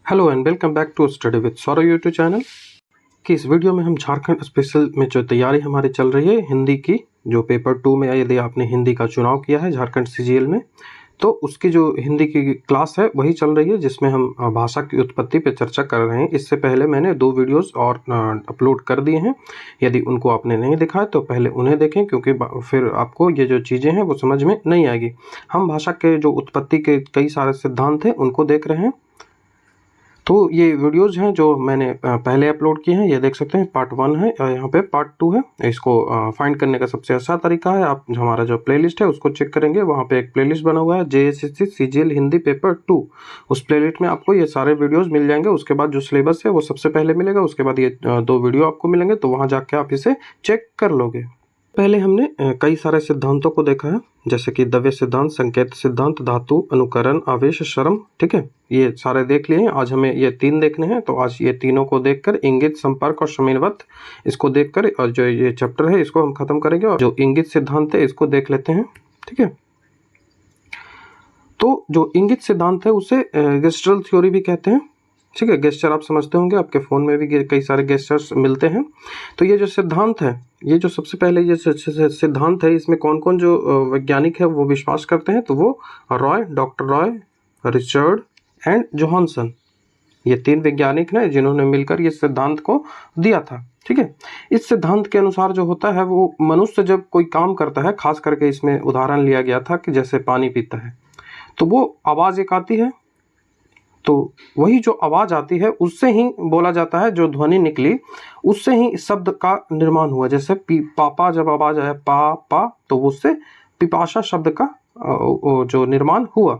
Hello and welcome back to study with Saurabh YouTube channel. कि इस video में हम झारखंड स्पेशल में जो तैयारी हमारी चल रही है हिंदी की, जो पेपर 2 में यदि आपने हिंदी का चुनाव किया है झारखंड सीजीएल में, तो उसकी जो हिंदी की क्लास है वही चल रही है, जिसमें हम भाषा की उत्पत्ति पे चर्चा कर रहे हैं। इससे पहले मैंने 2 वीडियोस और अपलोड कर दिए हैं। यदि उनको आपने नहीं देखा है तो पहले उन्हें देखें, क्योंकि फिर आपको ये जो चीज़ें हैं वो समझ में नहीं आएगी। हम भाषा के जो उत्पत्ति के कई सारे सिद्धांत हैं उनको देख रहे हैं। तो ये वीडियोज़ हैं जो मैंने पहले अपलोड किए हैं, ये देख सकते हैं। पार्ट 1 है और यहाँ पे पार्ट 2 है। इसको फाइंड करने का सबसे अच्छा तरीका है, आप हमारा जो प्लेलिस्ट है उसको चेक करेंगे। वहाँ पे एक प्लेलिस्ट बना हुआ है JSSC सीजीएल हिंदी पेपर 2। उस प्लेलिस्ट में आपको ये सारे वीडियोज़ मिल जाएंगे। उसके बाद जो सिलेबस है वो सबसे पहले मिलेगा, उसके बाद ये 2 वीडियो आपको मिलेंगे, तो वहाँ जाके आप इसे चेक कर लोगे। पहले हमने कई सारे सिद्धांतों को देखा है, जैसे कि द्रव्य सिद्धांत, संकेत सिद्धांत, धातु, अनुकरण, आवेश, श्रम। ठीक है, ये सारे देख लिए हैं। आज हमें ये 3 देखने हैं, तो आज ये तीनों को देखकर इंगित, संपर्क और समन्वय इसको देखकर और जो ये चैप्टर है इसको हम खत्म करेंगे। और जो इंगित सिद्धांत है इसको देख लेते हैं। ठीक है, तो जो इंगित सिद्धांत है उसे गेस्चरल थ्योरी भी कहते हैं। ठीक है, गेस्चर आप समझते होंगे, आपके फ़ोन में भी कई सारे गेस्चर्स मिलते हैं। तो ये जो सिद्धांत है, ये जो सबसे पहले ये सिद्धांत है, इसमें कौन कौन जो वैज्ञानिक है वो विश्वास करते हैं, तो वो doctor Roy, Richard and Johansson, ये 3 वैज्ञानिक हैं जिन्होंने मिलकर ये सिद्धांत को दिया था। ठीक है, इस सिद्धांत के अनुसार जो होता है वो मनुष्य जब कोई काम करता है, खास करके इसमें उदाहरण लिया गया था कि जैसे पानी पीता है, तो वो आवाज़ एक आती है, तो वही जो आवाज़ आती है उससे ही बोला जाता है, जो ध्वनि निकली उससे ही शब्द का निर्माण हुआ। जैसे पापा, जब आवाज़ आया पा पा, तो उससे पिपाशा शब्द का जो निर्माण हुआ।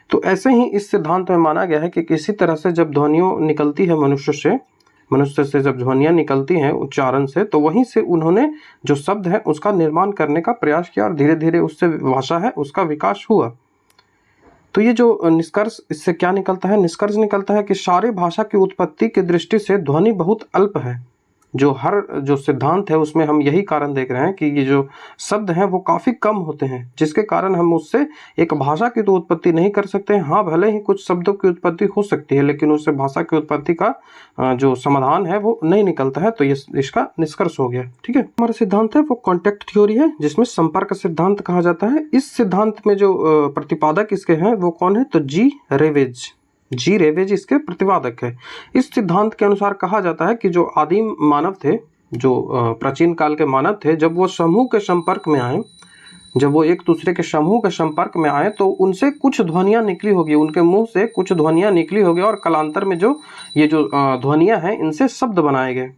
तो ऐसे ही इस सिद्धांत में माना गया है कि किसी तरह से जब ध्वनियों निकलती है मनुष्य से जब ध्वनियाँ निकलती हैं उच्चारण से, तो वहीं से उन्होंने जो शब्द है उसका निर्माण करने का प्रयास किया और धीरे धीरे उससे भाषा है उसका विकास हुआ। तो ये जो निष्कर्ष इससे क्या निकलता है? निष्कर्ष निकलता है कि सारे भाषा की उत्पत्ति की दृष्टि से ध्वनि बहुत अल्प है। जो हर जो सिद्धांत है उसमें हम यही कारण देख रहे हैं कि ये जो शब्द हैं वो काफ़ी कम होते हैं, जिसके कारण हम उससे एक भाषा की तो उत्पत्ति नहीं कर सकते हैं। हाँ, भले ही कुछ शब्दों की उत्पत्ति हो सकती है, लेकिन उससे भाषा की उत्पत्ति का जो समाधान है वो नहीं निकलता है। तो ये इसका निष्कर्ष हो गया। ठीक है, हमारा सिद्धांत है वो कॉन्टेक्ट थ्योरी है, जिसमें संपर्क सिद्धांत कहा जाता है। इस सिद्धांत में जो प्रतिपादक इसके हैं वो कौन है? तो जी रेवेज इसके प्रतिपादक है। इस सिद्धांत के अनुसार कहा जाता है कि जो आदिम मानव थे, जो प्राचीन काल के मानव थे, जब वो समूह के संपर्क में आए, जब वो एक दूसरे के समूह के संपर्क में आए, तो उनसे कुछ ध्वनियाँ निकली होगी, उनके मुंह से कुछ ध्वनियाँ निकली होगी, और कालांतर में जो ये जो ध्वनियाँ हैं इनसे शब्द बनाए गए,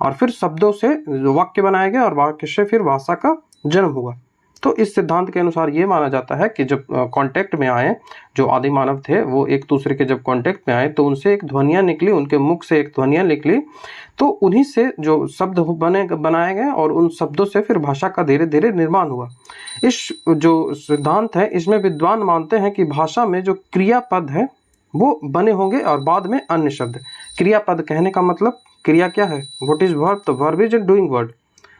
और फिर शब्दों से वाक्य बनाए गए, और वाक्य से फिर भाषा का जन्म हुआ। तो इस सिद्धांत के अनुसार ये माना जाता है कि जब कांटेक्ट में आए, जो आदि मानव थे वो एक दूसरे के जब कांटेक्ट में आए, तो उनसे एक ध्वनियाँ निकली, उनके मुख से एक ध्वनियाँ निकली, तो उन्हीं से जो शब्द बनाए गए, और उन शब्दों से फिर भाषा का धीरे धीरे निर्माण हुआ। इस जो सिद्धांत है इसमें विद्वान मानते हैं कि भाषा में जो क्रियापद है वो बने होंगे, और बाद में अन्य शब्द। क्रियापद कहने का मतलब, क्रिया क्या है? What is verb? तो वर्ब इज डूइंग वर्ड,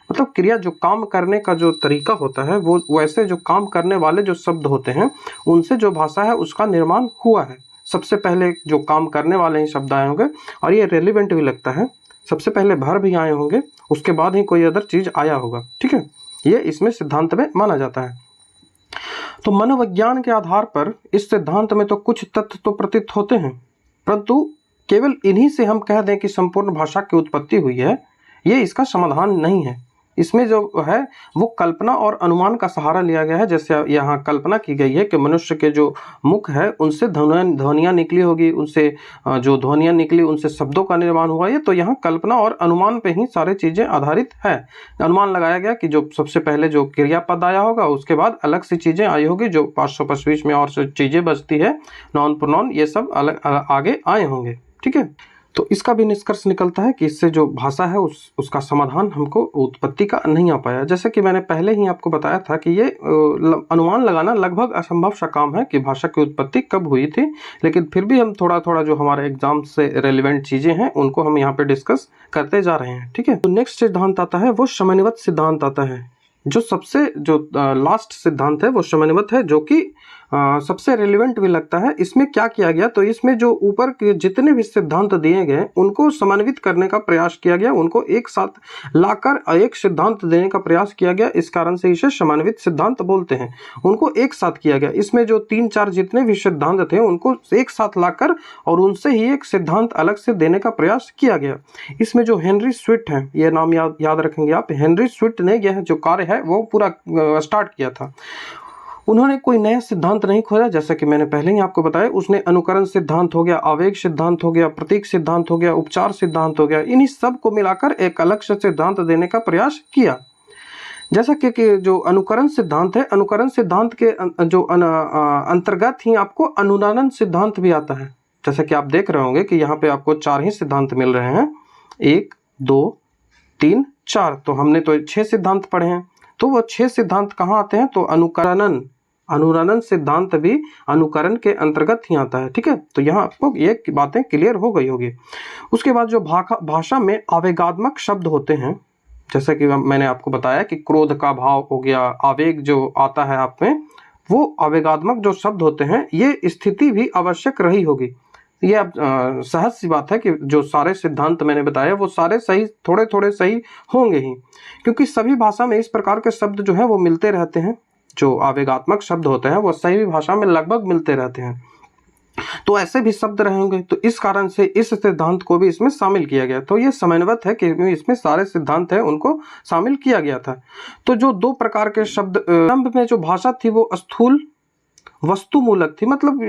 मतलब क्रिया जो काम करने का जो तरीका होता है, वो वैसे जो काम करने वाले जो शब्द होते हैं उनसे जो भाषा है उसका निर्माण हुआ है। सबसे पहले जो काम करने वाले ही शब्द आए होंगे, और ये रेलिवेंट भी लगता है, सबसे पहले वर्ब भी आए होंगे, उसके बाद ही कोई अदर चीज आया होगा। ठीक है, ये इसमें सिद्धांत में माना जाता है। तो मनोविज्ञान के आधार पर इस सिद्धांत में तो कुछ तथ्य तो प्रतीत होते हैं, परंतु केवल इन्हीं से हम कह दें कि संपूर्ण भाषा की उत्पत्ति हुई है, ये इसका समाधान नहीं है। इसमें जो है वो कल्पना और अनुमान का सहारा लिया गया है। जैसे यहाँ कल्पना की गई है कि मनुष्य के जो मुख है उनसे ध्वनियाँ निकली होगी, उनसे जो ध्वनियाँ निकली उनसे शब्दों का निर्माण हुआ। ये तो यहाँ कल्पना और अनुमान पे ही सारी चीज़ें आधारित है। अनुमान लगाया गया कि जो सबसे पहले जो क्रियापद आया होगा, उसके बाद अलग सी चीज़ें आई होगी, जो 525 में और चीज़ें बचती है, नॉन प्रोनाउन, ये सब अलग आगे आए होंगे। ठीक है, तो इसका भी निष्कर्ष निकलता है कि इससे जो भाषा है उसका समाधान हमको उत्पत्ति का नहीं आ पाया। जैसे कि मैंने पहले ही आपको बताया था कि ये अनुमान लगाना लगभग असंभव सा काम है कि भाषा की उत्पत्ति कब हुई थी, लेकिन फिर भी हम थोड़ा थोड़ा जो हमारे एग्जाम से रेलिवेंट चीज़ें हैं उनको हम यहाँ पे डिस्कस करते जा रहे हैं। ठीक है, तो नेक्स्ट सिद्धांत आता है वो समन्वय सिद्धांत आता है। जो सबसे जो लास्ट सिद्धांत है वो समन्वय है, जो कि सबसे रिलेवेंट भी लगता है। इसमें क्या किया गया, तो इसमें जो ऊपर के जितने भी सिद्धांत दिए गए उनको समन्वित करने का प्रयास किया गया, उनको एक साथ लाकर एक सिद्धांत देने का प्रयास किया गया। इस कारण से इसे समन्वित सिद्धांत बोलते हैं। उनको एक साथ किया गया, इसमें जो 3-4 जितने भी सिद्धांत थे उनको एक साथ लाकर और उनसे ही एक सिद्धांत अलग से देने का प्रयास किया गया। इसमें जो हेनरी स्विफ्ट है, ये नाम याद रखेंगे आप, हेनरी स्विफ्ट ने यह जो कार्य है वो पूरा स्टार्ट किया था। उन्होंने कोई नया सिद्धांत नहीं खोजा, जैसा कि मैंने पहले ही आपको बताया। उसने अनुकरण सिद्धांत हो गया, आवेग सिद्धांत हो गया, प्रतीक सिद्धांत हो गया, उपचार सिद्धांत हो गया, इन्हीं सब को मिलाकर एक अलग से सिद्धांत देने का प्रयास किया। जैसा कि जो अनुकरण सिद्धांत है, अनुकरण सिद्धांत के जो अंतर्गत ही आपको अनुनानन सिद्धांत भी आता है। जैसा कि आप देख रहे होंगे कि यहाँ पे आपको 4 ही सिद्धांत मिल रहे हैं, 1, 2, 3, 4। तो हमने तो 6 सिद्धांत पढ़े हैं। तो वो 6 सिद्धांत कहाँ आते हैं, तो अनुरणन सिद्धांत भी अनुकरण के अंतर्गत ही आता है। ठीक है, तो यहाँ आपको ये बातें क्लियर हो गई होगी। उसके बाद जो भाषा में आवेगात्मक शब्द होते हैं, जैसा कि मैंने आपको बताया कि क्रोध का भाव हो गया, आवेग जो आता है आप में, वो आवेगात्मक जो शब्द होते हैं, ये स्थिति भी आवश्यक रही होगी। ये अब सहज सी बात है कि जो सारे सिद्धांत मैंने बताया वो सारे सही, थोड़े थोड़े सही होंगे ही, क्योंकि सभी भाषा में इस प्रकार के शब्द जो है वो मिलते रहते हैं। जो आवेगात्मक शब्द होते हैं वो सही भाषा में लगभग मिलते रहते हैं, तो ऐसे भी शब्द रहेंगे। तो इस कारण से इस सिद्धांत को भी इसमें शामिल किया गया। तो ये समन्वय है कि इसमें सारे सिद्धांत हैं उनको शामिल किया गया था। तो जो 2 प्रकार के शब्द प्रारंभ में जो भाषा थी वो स्थूल वस्तु मूलक थी, मतलब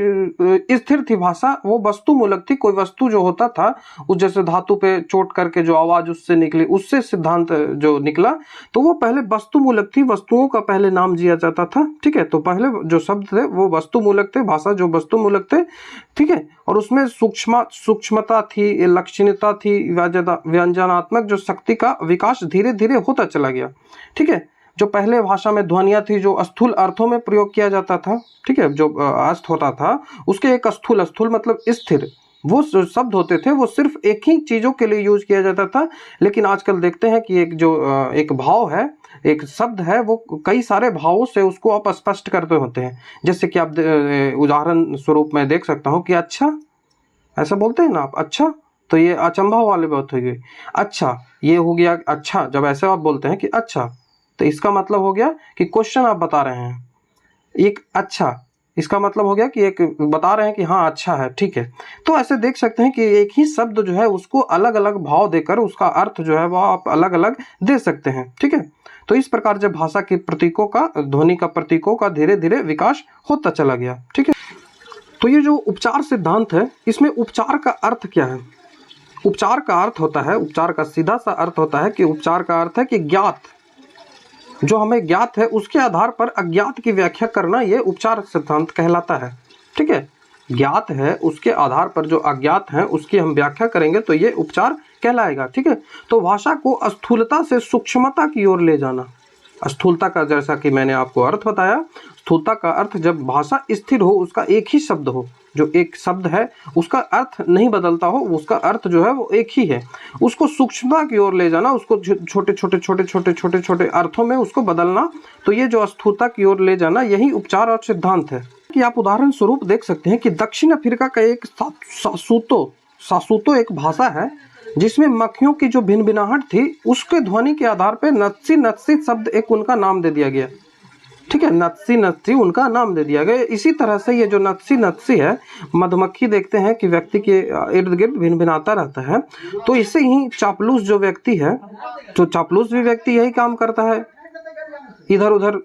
स्थिर थी भाषा, वो वस्तु मूलक थी। कोई वस्तु जो होता था उस जैसे धातु पे चोट करके जो आवाज उससे निकली, उससे सिद्धांत जो निकला, तो वो पहले वस्तु मूलक थी, वस्तुओं का पहले नाम दिया जाता था। ठीक है, तो पहले जो शब्द थे वो वस्तु मूलक थे, भाषा जो वस्तु मूलक थे। ठीक है, और उसमें सूक्ष्मता थी, लक्षणीयता थी, व्यंजनात्मक जो शक्ति का विकास धीरे धीरे होता चला गया। ठीक है, जो पहले भाषा में ध्वनियाँ थी जो स्थूल अर्थों में प्रयोग किया जाता था। ठीक है, जो अर्थ होता था उसके एक स्थूल मतलब स्थिर, वो शब्द होते थे वो सिर्फ एक ही चीज़ों के लिए यूज किया जाता था। लेकिन आजकल देखते हैं कि एक जो एक भाव है, एक शब्द है, वो कई सारे भावों से उसको आप स्पष्ट करते होते हैं। जैसे कि आप उदाहरण स्वरूप मैं देख सकता हूँ कि अच्छा, ऐसा बोलते हैं ना आप, अच्छा, तो ये अचंभा वाली बात हो गई। अच्छा, ये हो गया अच्छा, जब ऐसे आप बोलते हैं कि अच्छा, तो इसका मतलब हो गया कि क्वेश्चन आप बता रहे हैं। एक अच्छा, इसका मतलब हो गया कि एक बता रहे हैं कि हाँ अच्छा है। ठीक है, तो ऐसे देख सकते हैं कि एक ही शब्द जो है उसको अलग अलग भाव देकर उसका अर्थ जो है वह आप अलग अलग दे सकते हैं। ठीक है, तो इस प्रकार जब भाषा के प्रतीकों का, ध्वनि का प्रतीकों का धीरे धीरे विकास होता चला गया। ठीक है, तो ये जो उपचार सिद्धांत है, इसमें उपचार का अर्थ क्या है? उपचार का अर्थ होता है, उपचार का सीधा सा अर्थ होता है कि उपचार का अर्थ है कि ज्ञात, जो हमें ज्ञात है उसके आधार पर अज्ञात की व्याख्या करना, ये उपचार सिद्धांत कहलाता है। ठीक है, ज्ञात है उसके आधार पर जो अज्ञात है उसकी हम व्याख्या करेंगे तो ये उपचार कहलाएगा। ठीक है, तो भाषा को स्थूलता से सूक्ष्मता की ओर ले जाना। स्थूलता का, जैसा कि मैंने आपको अर्थ बताया, स्थूलता का अर्थ जब भाषा स्थिर हो, उसका एक ही शब्द हो, जो एक शब्द है उसका अर्थ नहीं बदलता हो, उसका अर्थ जो है वो एक ही है, उसको सूक्ष्मता की ओर ले जाना, उसको छोटे छोटे अर्थों में उसको बदलना, तो ये जो स्थूलता की ओर ले जाना, यही उपचार और सिद्धांत है। कि आप उदाहरण स्वरूप देख सकते हैं कि दक्षिण अफ्रीका का एक सासुतो एक भाषा है जिसमें मक्खियों की जो भिनभिनाहट थी उसके ध्वनि के आधार पर नत्सी शब्द एक उनका नाम दे दिया गया। ठीक है, नत्सी उनका नाम दे दिया गया। इसी तरह से ये जो नत्सी है, मधुमक्खी देखते हैं कि व्यक्ति के इर्द गिर्द भिनभिनाता रहता है, तो इससे ही चापलूस जो व्यक्ति है, जो चापलूस भी व्यक्ति यही काम करता है, इधर उधर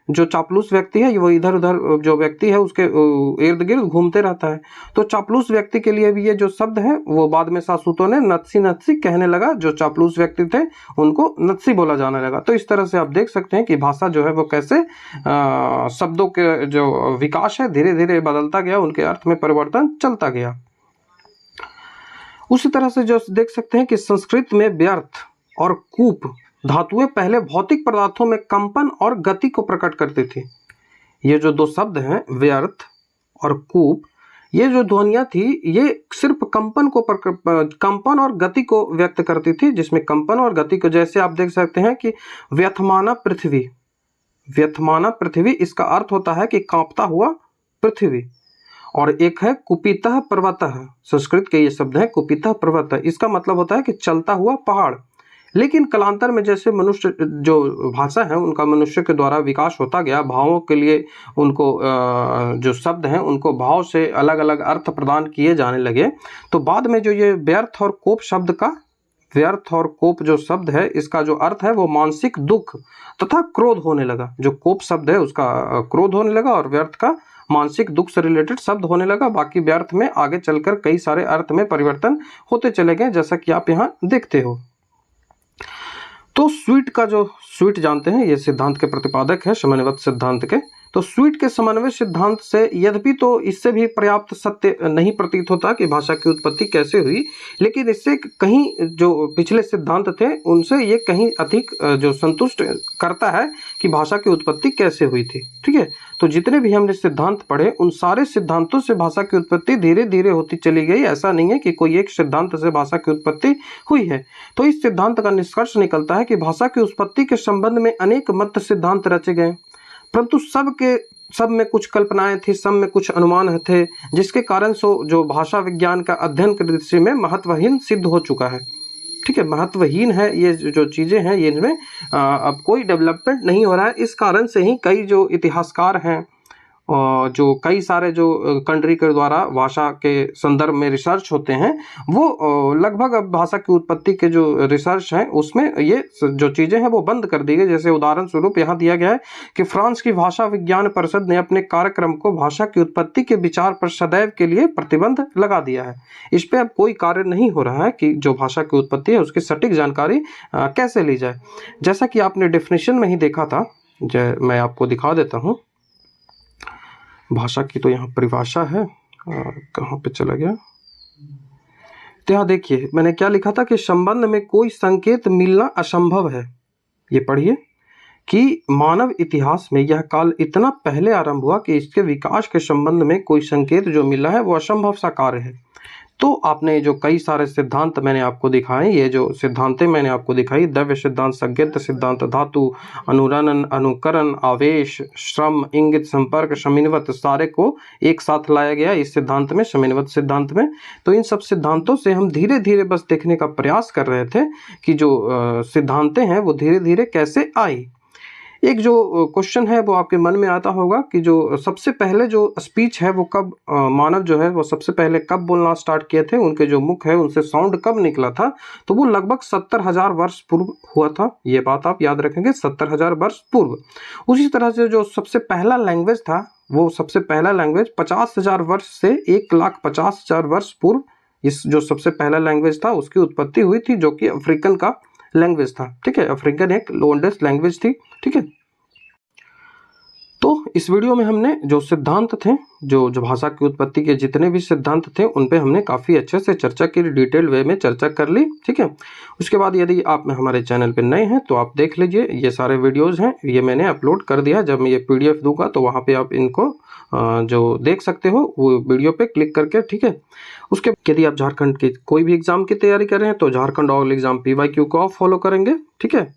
जो चापलूस व्यक्ति है वो इधर उधर जो व्यक्ति है उसके इर्द गिर्द घूमते रहता है। तो चापलूस व्यक्ति के लिए भी ये जो शब्द है वो बाद में सासूतों ने नत्सी कहने लगा, जो चापलूस व्यक्ति थे उनको नत्सी बोला जाने लगा। तो इस तरह से आप देख सकते हैं कि भाषा जो है वो कैसे शब्दों के जो विकास है धीरे धीरे बदलता गया, उनके अर्थ में परिवर्तन चलता गया। उसी तरह से जो देख सकते हैं कि संस्कृत में व्यर्थ और कूप धातुएं पहले भौतिक पदार्थों में कंपन और गति को प्रकट करती थी। ये जो 2 शब्द हैं, व्यर्थ और कूप, ये जो ध्वनियाँ थी ये सिर्फ कंपन और गति को व्यक्त करती थी, जिसमें कंपन और गति को, जैसे आप देख सकते हैं कि व्यथमाना पृथ्वी, इसका अर्थ होता है कि कांपता हुआ पृथ्वी, और एक है कुपितः पर्वतः। संस्कृत के ये शब्द है कुपितः पर्वतः, इसका मतलब होता है कि चलता हुआ पहाड़। लेकिन कालांतर में जैसे मनुष्य जो भाषा है उनका मनुष्य के द्वारा विकास होता गया, भावों के लिए उनको जो शब्द हैं उनको भाव से अलग अलग अर्थ प्रदान किए जाने लगे, तो बाद में जो ये व्यर्थ और कोप शब्द का, व्यर्थ और कोप जो शब्द है इसका जो अर्थ है वो मानसिक दुख तथा क्रोध होने लगा। जो कोप शब्द है उसका क्रोध होने लगा और व्यर्थ का मानसिक दुख से रिलेटेड शब्द होने लगा। बाकी व्यर्थ में आगे चलकर कई सारे अर्थ में परिवर्तन होते चले गए, जैसा कि आप यहाँ देखते हो। तो स्वीट का जो स्वीट जानते हैं, ये सिद्धांत के प्रतिपादक है समन्वय सिद्धांत के। तो स्वीट के समन्वय सिद्धांत से यद्यपि तो इससे भी पर्याप्त सत्य नहीं प्रतीत होता कि भाषा की उत्पत्ति कैसे हुई, लेकिन इससे कहीं जो पिछले सिद्धांत थे उनसे ये कहीं अधिक जो संतुष्ट करता है कि भाषा की उत्पत्ति कैसे हुई थी। ठीक है, तो जितने भी हमने सिद्धांत पढ़े उन सारे सिद्धांतों से भाषा की उत्पत्ति धीरे धीरे होती चली गई। ऐसा नहीं है कि कोई एक सिद्धांत से भाषा की उत्पत्ति हुई है। तो इस सिद्धांत का निष्कर्ष निकलता है कि भाषा की उत्पत्ति के संबंध में अनेक मत सिद्धांत रचे गए, परंतु सब में कुछ कल्पनाएं थी, सब में कुछ अनुमान थे, जिसके कारण जो भाषा विज्ञान का अध्ययन की दृष्टि में महत्वहीन सिद्ध हो चुका है। ठीक है, महत्वहीन है ये जो चीज़ें हैं, ये इनमें अब कोई डेवलपमेंट नहीं हो रहा है। इस कारण से ही कई जो इतिहासकार हैं, जो कई सारे जो कंट्री के द्वारा भाषा के संदर्भ में रिसर्च होते हैं, वो लगभग अब भाषा की उत्पत्ति के जो रिसर्च हैं उसमें ये जो चीज़ें हैं वो बंद कर दी गई। जैसे उदाहरण स्वरूप यहाँ दिया गया है कि फ्रांस की भाषा विज्ञान परिषद ने अपने कार्यक्रम को भाषा की उत्पत्ति के विचार पर सदैव के लिए प्रतिबंध लगा दिया है। इस पर अब कोई कार्य नहीं हो रहा है कि जो भाषा की उत्पत्ति है उसकी सटीक जानकारी कैसे ली जाए। जैसा कि आपने डेफिनेशन में ही देखा था, मैं आपको दिखा देता हूँ। भाषा की तो यहाँ परिभाषा है, कहाँ पे चला गया, तो यहाँ देखिए मैंने क्या लिखा था कि संबंध में कोई संकेत मिलना असंभव है। ये पढ़िए कि मानव इतिहास में यह काल इतना पहले आरंभ हुआ कि इसके विकास के संबंध में कोई संकेत जो मिला है वो असंभव सा कार्य है। तो आपने जो कई सारे सिद्धांत मैंने आपको दिखाए, ये जो सिद्धांतें मैंने आपको दिखाई, द्रव्य सिद्धांत, संकेत सिद्धांत, धातु, अनुरणन, अनुकरण, आवेश, श्रम, इंगित, संपर्क, समन्वय, सारे को एक साथ लाया गया इस सिद्धांत में, समन्वय सिद्धांत में। तो इन सब सिद्धांतों से हम धीरे धीरे बस देखने का प्रयास कर रहे थे कि जो सिद्धांतें हैं वो धीरे धीरे कैसे आई। एक जो क्वेश्चन है वो आपके मन में आता होगा कि जो सबसे पहले जो स्पीच है वो कब मानव जो है वो सबसे पहले कब बोलना स्टार्ट किए थे, उनके जो मुख है उनसे साउंड कब निकला था, तो वो लगभग 70,000 वर्ष पूर्व हुआ था। ये बात आप याद रखेंगे, 70,000 वर्ष पूर्व। उसी तरह से जो सबसे पहला लैंग्वेज था वो सबसे पहला लैंग्वेज 50,000 वर्ष से 1,50,000 वर्ष पूर्व इस जो सबसे पहला लैंग्वेज था उसकी उत्पत्ति हुई थी, जो कि अफ्रीकन का लैंग्वेज था। ठीक है, अफ्रीकन एक ओल्डेस्ट लैंग्वेज थी। ठीक है, तो इस वीडियो में हमने जो सिद्धांत थे, जो भाषा की उत्पत्ति के जितने भी सिद्धांत थे उन पे हमने काफ़ी अच्छे से चर्चा की, डिटेल वे में चर्चा कर ली। ठीक है, उसके बाद यदि आप हमारे चैनल पे नए हैं तो आप देख लीजिए, ये सारे वीडियोस हैं, ये मैंने अपलोड कर दिया। जब मैं ये PDF दूंगा तो वहाँ पे आप इनको जो देख सकते हो वो वीडियो पे क्लिक करके। ठीक है, उसके यदि आप झारखंड के कोई भी एग्जाम की तैयारी कर रहे हैं तो झारखंड ऑल एग्जाम PYQ को आप फॉलो करेंगे। ठीक है,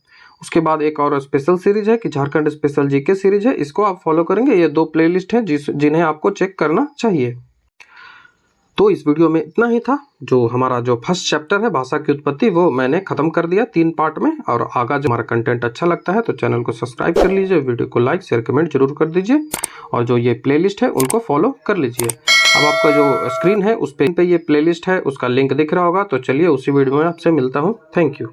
उसके बाद एक और स्पेशल सीरीज है कि झारखंड स्पेशल GK सीरीज है, इसको आप फॉलो करेंगे। ये 2 प्लेलिस्ट हैं जिन्हें आपको चेक करना चाहिए। तो इस वीडियो में इतना ही था। जो हमारा जो फर्स्ट चैप्टर है भाषा की उत्पत्ति वो मैंने खत्म कर दिया 3 पार्ट में, और आगा जो हमारा कंटेंट अच्छा लगता है तो चैनल को सब्सक्राइब कर लीजिए, वीडियो को लाइक शेयर कमेंट जरूर कर दीजिए, और जो ये प्लेलिस्ट है उनको फॉलो कर लीजिए। अब आपका जो स्क्रीन है उस पे ये प्लेलिस्ट है, उसका लिंक दिख रहा होगा। तो चलिए उसी वीडियो में आपसे मिलता हूँ। Thank you.